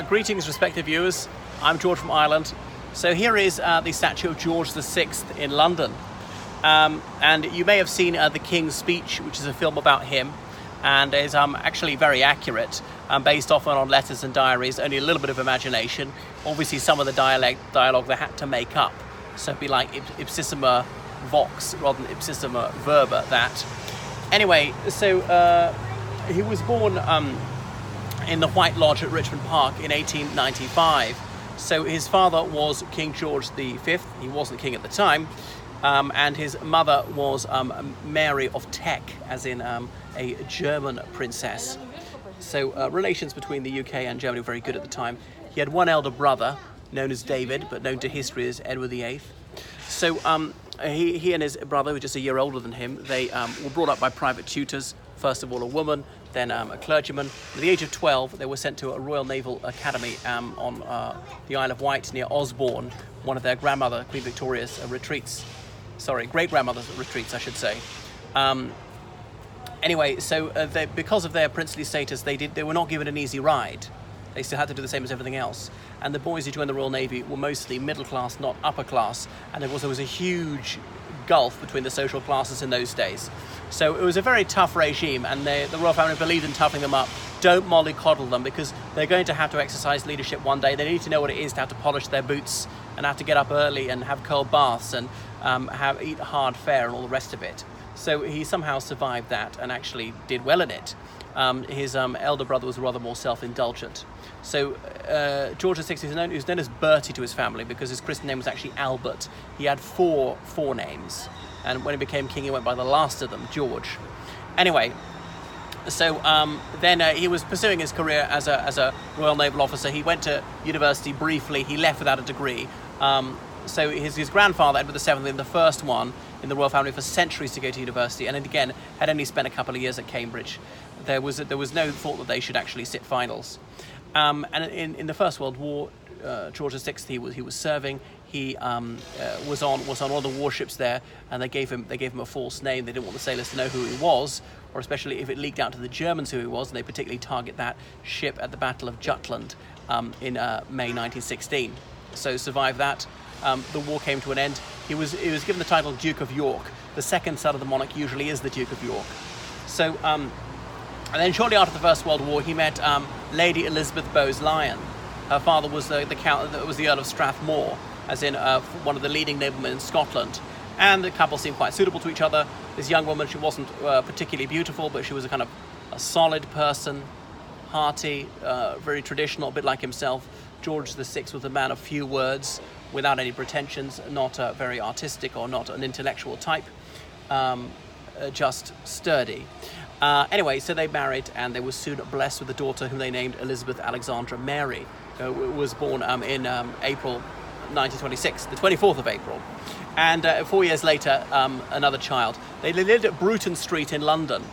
Greetings, respected viewers. I'm George from Ireland. So here is the statue of George VI in London. And you may have seen The King's Speech, which is a film about him, and is actually very accurate, based often on letters and diaries, only a little bit of imagination. Obviously, some of the dialogue they had to make up. So it'd be like ipsissima vox rather than ipsissima verba, that. Anyway, so he was born in the White Lodge at Richmond Park in 1895. So his father was King George V. He wasn't king at the time. And his mother was Mary of Teck, as in a German princess. So relations between the UK and Germany were very good at the time. He had one elder brother, known as David, but known to history as Edward VIII. So he and his brother, who was just a year older than him, they were brought up by private tutors, first of all a woman, then a clergyman. At the age of 12, they were sent to a Royal Naval Academy on the Isle of Wight near Osborne, one of their grandmother, Queen Victoria's retreats. Sorry, great-grandmother's retreats, I should say. Anyway, so because of their princely status, they were not given an easy ride. They still had to do the same as everything else. And the boys who joined the Royal Navy were mostly middle class, not upper class. And there was a huge gulf between the social classes in those days. So it was a very tough regime, and the royal family believed in toughening them up. Don't mollycoddle them, because they're going to have to exercise leadership one day. They need to know what it is to have to polish their boots and have to get up early and have cold baths and eat hard fare and all the rest of it. So he somehow survived that and actually did well in it. His elder brother was rather more self-indulgent. So George VI is known as Bertie to his family because his Christian name was actually Albert. He had four names, and when he became king, he went by the last of them, George. Anyway, so then he was pursuing his career as a Royal Naval officer. He went to university briefly. He left without a degree. So his grandfather, Edward VII, been the first one in the royal family for centuries to go to university, and again had only spent a couple of years at Cambridge. There was no thought that they should actually sit finals. And in the First World War, George VI, he was serving. He was on one of the warships there, and they gave him a false name. They didn't want the sailors to know who he was, or especially if it leaked out to the Germans who he was, and they particularly target that ship at the Battle of Jutland in May 1916. So survived that. The war came to an end. He was given the title Duke of York. The second son of the monarch usually is the Duke of York. So, and then shortly after the First World War, he met Lady Elizabeth Bowes-Lyon. Her father was the Earl of Strathmore, as in one of the leading noblemen in Scotland. And the couple seemed quite suitable to each other. This young woman, she wasn't particularly beautiful, but she was a solid person, hearty, very traditional, a bit like himself. George VI was a man of few words, without any pretensions, not very artistic or not an intellectual type, just sturdy. Anyway, so they married, and they were soon blessed with a daughter whom they named Elizabeth Alexandra Mary, who was born in April 1926, the 24th of April. And 4 years later, another child. They lived at Bruton Street in London,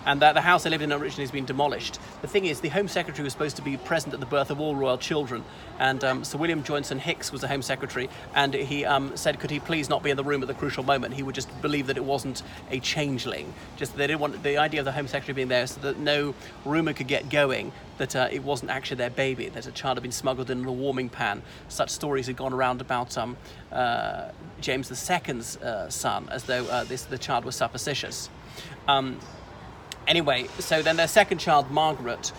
and the house they lived in originally has been demolished. The thing is, the Home Secretary was supposed to be present at the birth of all royal children, and Sir William Johnson Hicks was the Home Secretary, and he said, could he please not be in the room at the crucial moment? He would just believe that it wasn't a changeling. Just they didn't want the idea of the Home Secretary being there so that no rumour could get going that it wasn't actually their baby, that a child had been smuggled in a warming pan. Such stories had gone around about James II's son, as though the child was supposititious. Anyway, so then their second child, Margaret,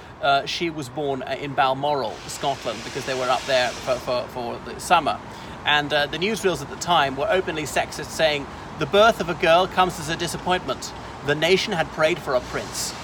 she was born in Balmoral, Scotland, because they were up there for the summer. And the newsreels at the time were openly sexist, saying, "The birth of a girl comes as a disappointment. The nation had prayed for a prince."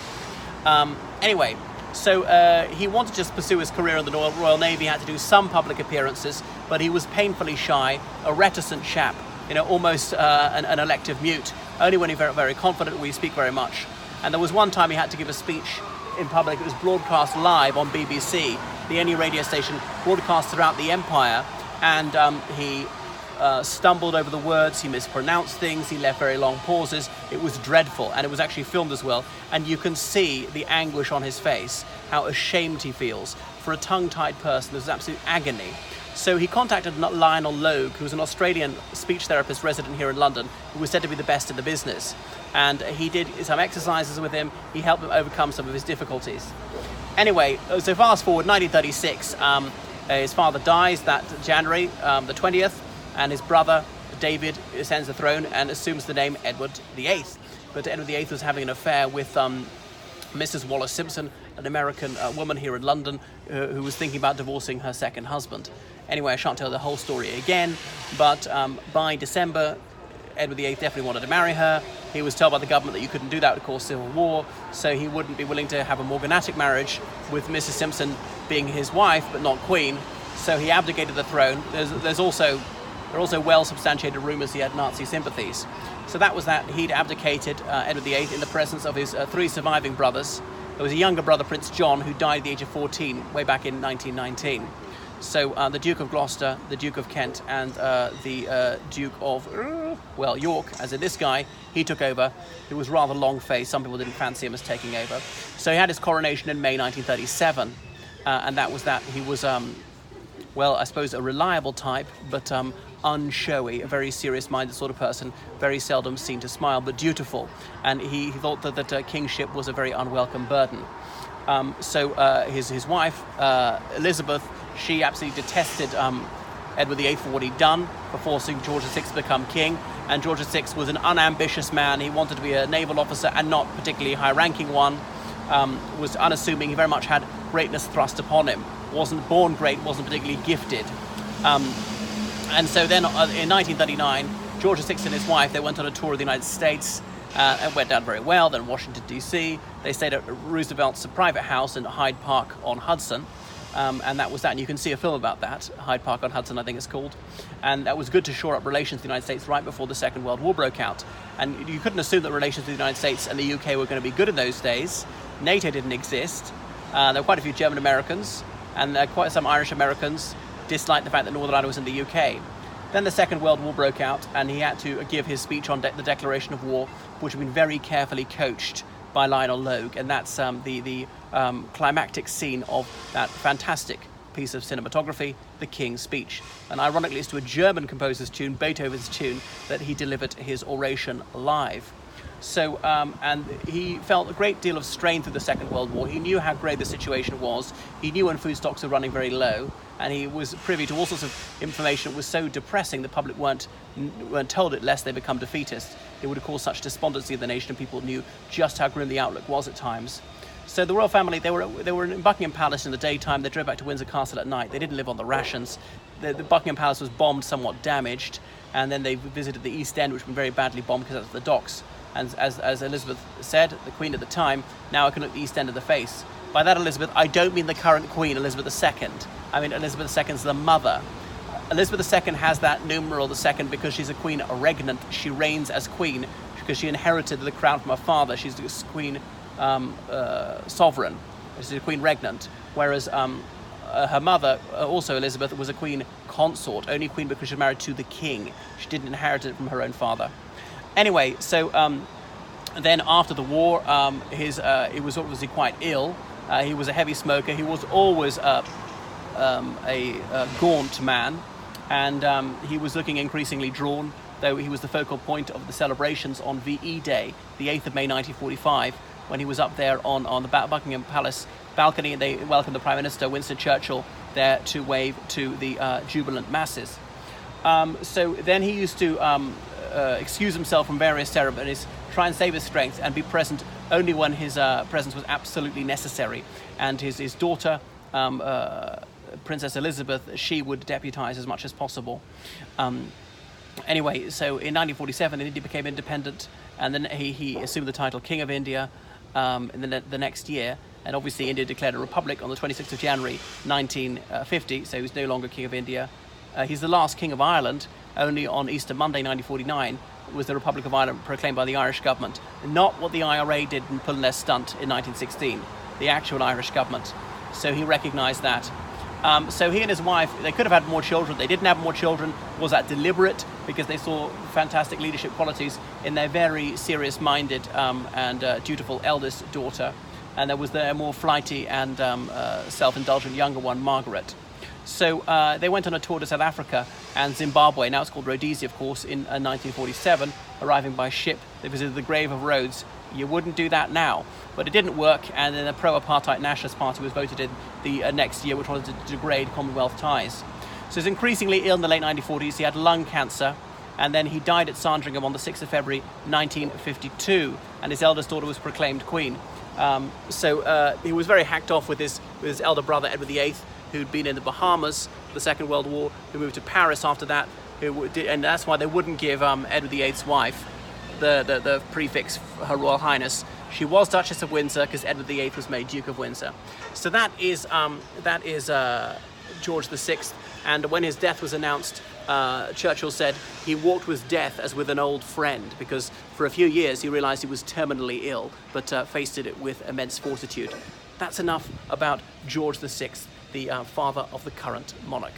Anyway, so he wanted to just pursue his career in the Royal Navy. He had to do some public appearances, but he was painfully shy, a reticent chap, almost an elective mute. Only when he very, very confident would he speak very much. And there was one time he had to give a speech in public. It was broadcast live on BBC, the only radio station broadcast throughout the empire, and he stumbled over the words, he mispronounced things, he left very long pauses. It was dreadful, and it was actually filmed as well. And you can see the anguish on his face, how ashamed he feels. For a tongue-tied person, there's absolute agony. So he contacted Lionel Logue, who was an Australian speech therapist resident here in London, who was said to be the best in the business. And he did some exercises with him. He helped him overcome some of his difficulties. Anyway, so fast forward, 1936, his father dies that January the 20th, and his brother David ascends the throne and assumes the name Edward VIII. But Edward VIII was having an affair with Mrs. Wallace Simpson, an American woman here in London who was thinking about divorcing her second husband. Anyway, I shan't tell the whole story again, but by December, Edward VIII definitely wanted to marry her. He was told by the government that you couldn't do that, of course, civil war, so he wouldn't be willing to have a morganatic marriage with Mrs. Simpson being his wife, but not queen, so he abdicated the throne. There are also well-substantiated rumours he had Nazi sympathies. So that was that. He'd abdicated Edward VIII in the presence of his three surviving brothers. There was a younger brother, Prince John, who died at the age of 14, way back in 1919. So the Duke of Gloucester, the Duke of Kent, and the Duke of, York, as in this guy, he took over. He was rather long-faced. Some people didn't fancy him as taking over. So he had his coronation in May 1937, and that was that. He was, I suppose, a reliable type, but unshowy, a very serious-minded sort of person, very seldom seen to smile, but dutiful. And he thought that kingship was a very unwelcome burden. So his wife, Elizabeth, she absolutely detested Edward VIII for what he'd done for forcing George VI to become king. And George VI was an unambitious man. He wanted to be a naval officer and not particularly a high-ranking one. Was unassuming. He very much had greatness thrust upon him. Wasn't born great, wasn't particularly gifted. And so then in 1939, George VI and his wife, they went on a tour of the United States. It went down very well. Then Washington, D.C. They stayed at Roosevelt's private house in Hyde Park on Hudson. And that was that. And you can see a film about that, Hyde Park on Hudson, I think it's called. And that was good to shore up relations with the United States right before the Second World War broke out. And you couldn't assume that relations with the United States and the UK were going to be good in those days. NATO didn't exist. There were quite a few German Americans, and quite some Irish Americans disliked the fact that Northern Ireland was in the UK. Then the Second World War broke out, and he had to give his speech on the declaration of war, which had been very carefully coached by Lionel Logue, and that's the climactic scene of that fantastic piece of cinematography, The King's Speech. And ironically, it's to a German composer's tune, Beethoven's tune, that he delivered his oration live. So, and he felt a great deal of strain through the Second World War. He knew how grave the situation was. He knew when food stocks were running very low, and he was privy to all sorts of information that was so depressing the public weren't told it lest they become defeatist. It would have caused such despondency in the nation, and people knew just how grim the outlook was at times. So the royal family, they were in Buckingham Palace in the daytime. They drove back to Windsor Castle at night. They didn't live on the rations. The Buckingham Palace was bombed, somewhat damaged, and then they visited the East End, which had been very badly bombed because that's the docks. And as Elizabeth said, the Queen at the time, now I can look the East End of the face. By that, Elizabeth, I don't mean the current Queen, Elizabeth II. I mean Elizabeth II's the mother. Elizabeth II has that numeral, the second, because she's a queen regnant. She reigns as queen because she inherited the crown from her father. She's a queen sovereign. She's a queen regnant. Whereas her mother, also Elizabeth, was a queen consort, only queen because she was married to the king. She didn't inherit it from her own father. Anyway, so then after the war, he was obviously quite ill. He was a heavy smoker. He was always a gaunt man, and he was looking increasingly drawn, though he was the focal point of the celebrations on VE Day, the 8th of May 1945, when he was up there on the Buckingham Palace balcony, and they welcomed the Prime Minister, Winston Churchill, there to wave to the jubilant masses. So then he used to excuse himself from various ceremonies, try and save his strength, and be present only when his presence was absolutely necessary. And his daughter, Princess Elizabeth, she would deputise as much as possible. Anyway, so in 1947, India became independent, and then he assumed the title King of India in the next year. And obviously, India declared a republic on the 26th of January 1950, so he was no longer King of India. He's the last King of Ireland. Only on Easter Monday 1949 was the Republic of Ireland proclaimed by the Irish government. Not what the IRA did in pulling their stunt in 1916, the actual Irish government. So he recognised that. So he and his wife, they could have had more children. They didn't have more children. Was that deliberate? Because they saw fantastic leadership qualities in their very serious-minded and dutiful eldest daughter. And there was their more flighty and self-indulgent younger one, Margaret. So they went on a tour to South Africa and Zimbabwe. Now it's called Rhodesia, of course, in 1947, arriving by ship. They visited the grave of Rhodes. You wouldn't do that now. But it didn't work, and then the pro-apartheid Nationalist Party was voted in the next year, which wanted to degrade Commonwealth ties. So he was increasingly ill in the late 1940s. He had lung cancer, and then he died at Sandringham on the 6th of February 1952, and his eldest daughter was proclaimed queen. So he was very hacked off with his elder brother, Edward VIII, who'd been in the Bahamas for the Second World War, who moved to Paris after that, and that's why they wouldn't give Edward VIII's wife the prefix Her Royal Highness. She was Duchess of Windsor because Edward VIII was made Duke of Windsor. So that is George VI. And when his death was announced, Churchill said he walked with death as with an old friend, because for a few years he realized he was terminally ill, but faced it with immense fortitude. That's enough about George VI, the father of the current monarch.